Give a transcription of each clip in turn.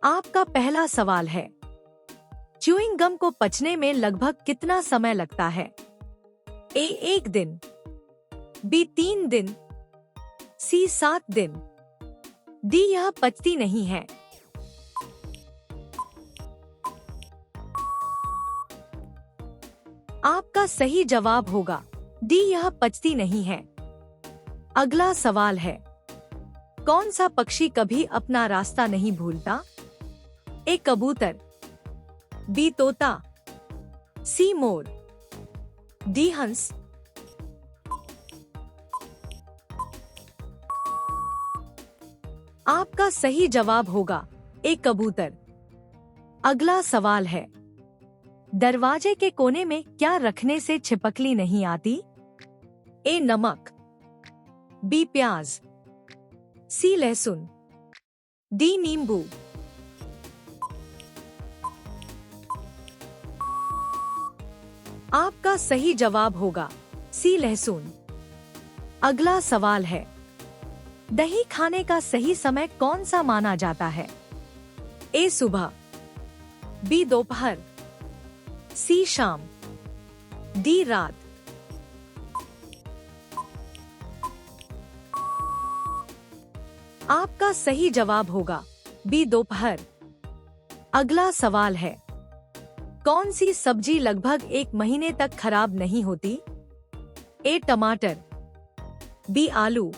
आपका पहला सवाल है, च्यूइंग गम को पचने में लगभग कितना समय लगता है? ए 1 दिन, बी 3 दिन, सी 7 दिन, डी यह पचती नहीं है। आपका सही जवाब होगा डी, यह पचती नहीं है। अगला सवाल है, कौन सा पक्षी कभी अपना रास्ता नहीं भूलता? ए कबूतर, बी तोता, सी मोर, डी हंस। आपका सही जवाब होगा ए कबूतर। अगला सवाल है, दरवाजे के कोने में क्या रखने से छिपकली नहीं आती? ए नमक, बी प्याज, सी लहसुन, डी नींबू। आपका सही जवाब होगा सी लहसुन। अगला सवाल है, दही खाने का सही समय कौन सा माना जाता है? ए सुबह, बी दोपहर, सी शाम, डी रात। आपका सही जवाब होगा बी दोपहर। अगला सवाल है, कौन सी सब्जी लगभग 1 महीने तक खराब नहीं होती? ए टमाटर, बी आलू,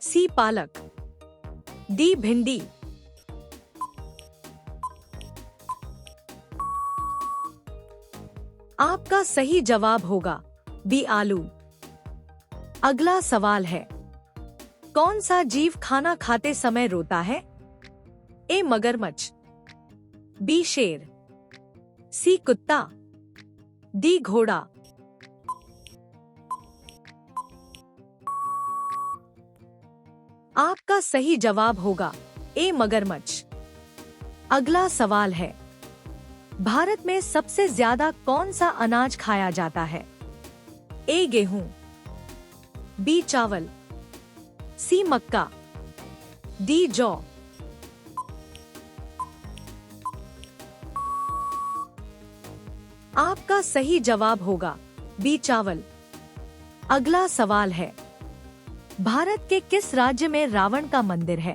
सी पालक, डी भिंडी। आपका सही जवाब होगा बी आलू। अगला सवाल है, कौन सा जीव खाना खाते समय रोता है? ए मगरमच्छ, बी शेर, सी कुत्ता, डी घोड़ा। आपका सही जवाब होगा ए मगरमच्छ। अगला सवाल है, भारत में सबसे ज्यादा कौन सा अनाज खाया जाता है? ए गेहूं, बी चावल, सी मक्का, डी जौ। आपका सही जवाब होगा बी चावल। अगला सवाल है, भारत के किस राज्य में रावण का मंदिर है?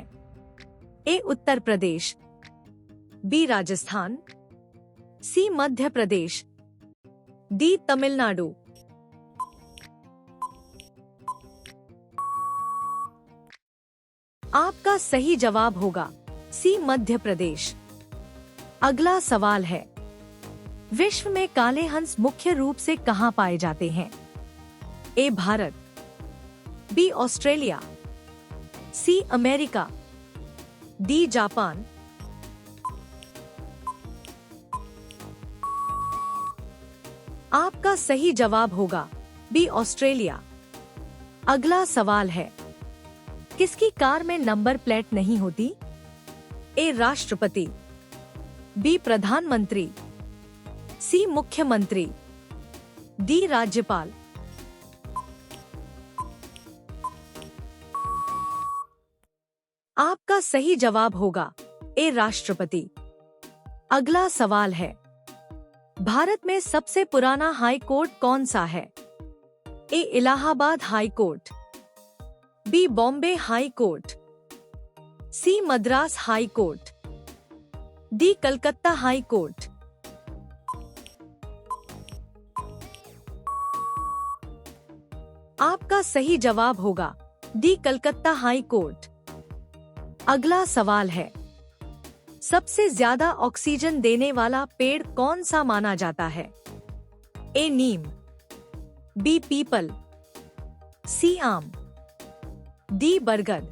ए उत्तर प्रदेश, बी राजस्थान, सी मध्य प्रदेश, डी तमिलनाडु। आपका सही जवाब होगा सी मध्य प्रदेश। अगला सवाल है, विश्व में काले हंस मुख्य रूप से कहां पाए जाते हैं? A Bharat, B Australia, C America, D Japan. आपका सही जवाब होगा बी ऑस्ट्रेलिया। अगला सवाल है, किसकी कार में नंबर प्लेट नहीं होती? ए राष्ट्रपति, बी प्रधानमंत्री, सी मुख्यमंत्री, डी राज्यपाल। आपका सही जवाब होगा ए राष्ट्रपति। अगला सवाल है, भारत में सबसे पुराना हाई कोर्ट कौन सा है? A Allahabad high court, B Bombay high court, C Madras high court, D Calcutta high court. आपका सही जवाब होगा डी कलकत्ता हाई कोर्ट। अगला सवाल है, सबसे ज्यादा ऑक्सीजन देने वाला पेड़ कौन सा माना जाता है? ए नीम, बी पीपल, सी आम, डी बरगद।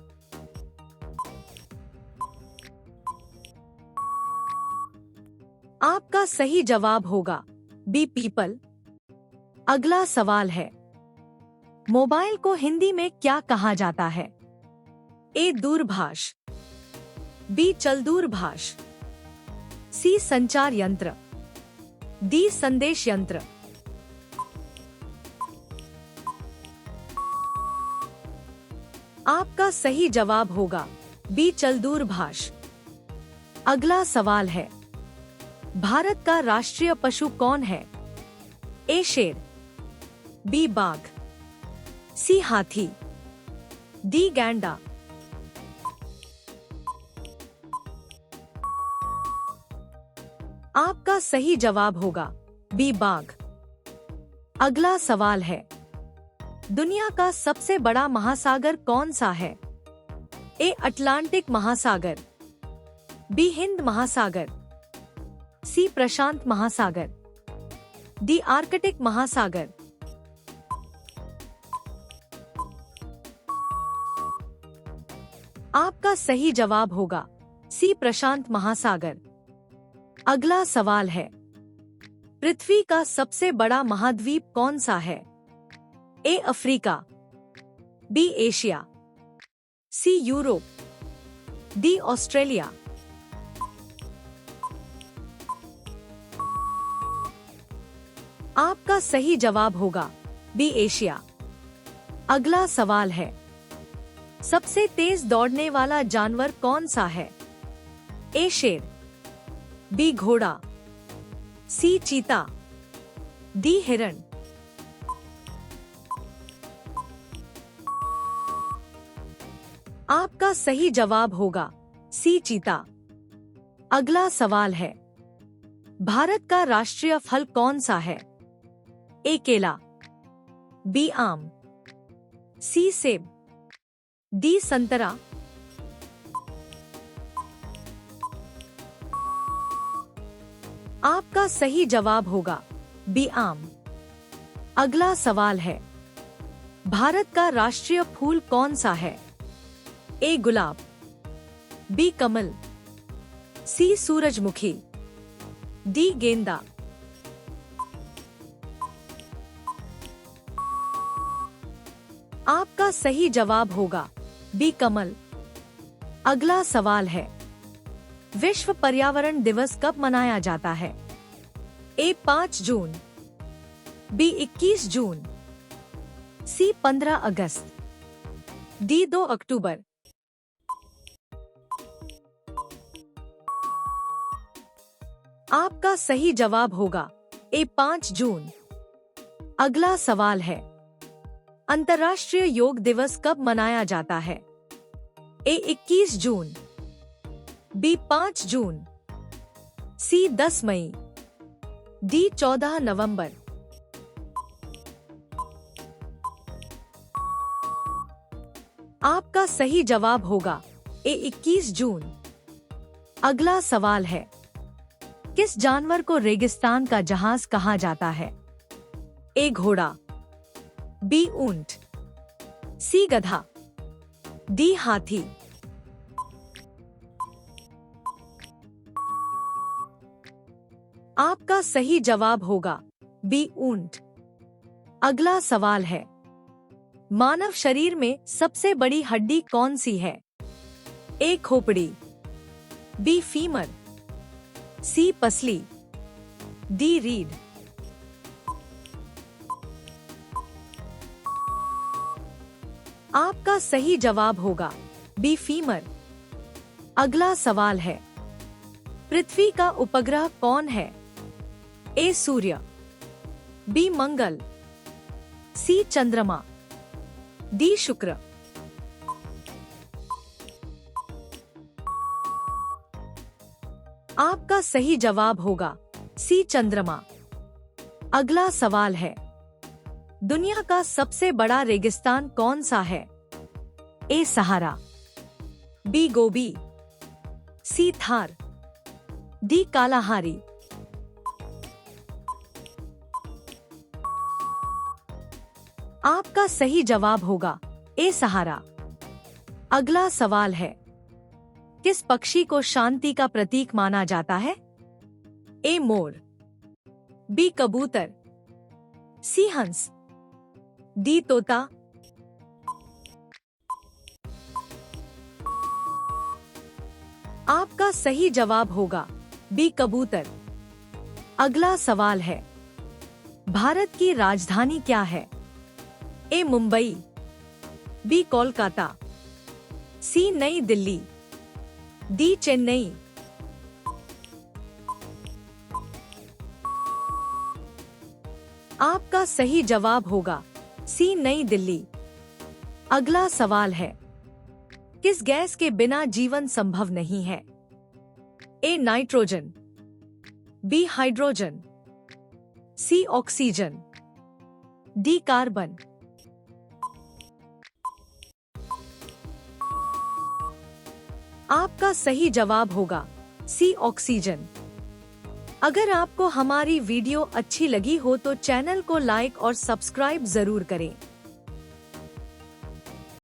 आपका सही जवाब होगा बी पीपल। अगला सवाल है, मोबाइल को हिंदी में क्या कहा जाता है? ए दूरभाष, बी चल दूरभाष, सी संचार यंत्र, डी संदेश यंत्र। आपका सही जवाब होगा बी चल दूरभाष। अगला सवाल है, भारत का राष्ट्रीय पशु कौन है? ए शेर, बी बाघ, सी हाथी, डी गैंडा। आपका सही जवाब होगा बी बाघ। अगला सवाल है, दुनिया का सबसे बड़ा महासागर कौन सा है? ए अटलांटिक महासागर, बी हिंद महासागर, सी प्रशांत महासागर, डी आर्कटिक महासागर। आपका सही जवाब होगा सी प्रशांत महासागर। अगला सवाल है, पृथ्वी का सबसे बड़ा महाद्वीप कौन सा है? A Africa, B Asia, C Europe, D Australia. आपका सही जवाब होगा बी एशिया। अगला सवाल है, सबसे तेज दौड़ने वाला जानवर कौन सा है? ए शेर, बी घोड़ा, सी चीता, डी हिरण। आपका सही जवाब होगा सी चीता। अगला सवाल है, भारत का राष्ट्रीय फल कौन सा है? ए केला, बी आम, सी सेब, डी संतरा। आपका सही जवाब होगा बी आम। अगला सवाल है, भारत का राष्ट्रीय फूल कौन सा है? ए गुलाब, बी कमल, सी सूरजमुखी, डी गेंदा। आपका सही जवाब होगा बी कमल। अगला सवाल है, विश्व पर्यावरण दिवस कब मनाया जाता है? ए 5 जून, बी 21 जून, सी 15 अगस्त, डी 2 अक्टूबर। आपका सही जवाब होगा ए 5 जून। अगला सवाल है, अंतर्राष्ट्रीय योग दिवस कब मनाया जाता है? ए 21 जून, बी 5 जून, सी 10 मई, डी 14 नवंबर। आपका सही जवाब होगा ए 21 जून। अगला सवाल है, किस जानवर को रेगिस्तान का जहाज कहा जाता है? ए घोड़ा, बी ऊंट, सी गधा, डी हाथी। आपका सही जवाब होगा बी ऊंट। अगला सवाल है, मानव शरीर में सबसे बड़ी हड्डी कौन सी है? ए खोपड़ी, बी फीमर, सी पसली, डी रीढ़। आपका सही जवाब होगा बी फीमर। अगला सवाल है, पृथ्वी का उपग्रह कौन है? ए सूर्य, बी मंगल, सी चंद्रमा, डी शुक्र। आपका सही जवाब होगा सी चंद्रमा। अगला सवाल है, दुनिया का सबसे बड़ा रेगिस्तान कौन सा है? ए सहारा, बी गोबी, सी थार, डी कालाहारी। आपका सही जवाब होगा ए सहारा। अगला सवाल है, किस पक्षी को शांति का प्रतीक माना जाता है? ए मोर, बी कबूतर, सी हंस, डी तोता। आपका सही जवाब होगा बी कबूतर। अगला सवाल है, भारत की राजधानी क्या है? ए मुंबई, बी कोलकाता, सी नई दिल्ली, डी चेन्नई, आपका सही जवाब होगा सी नई दिल्ली। अगला सवाल है, किस गैस के बिना जीवन संभव नहीं है? A nitrogen, B hydrogen, C oxygen, D carbon. आपका सही जवाब होगा सी ऑक्सीजन। अगर आपको हमारी वीडियो अच्छी लगी हो तो चैनल को लाइक और सब्सक्राइब जरूर करें।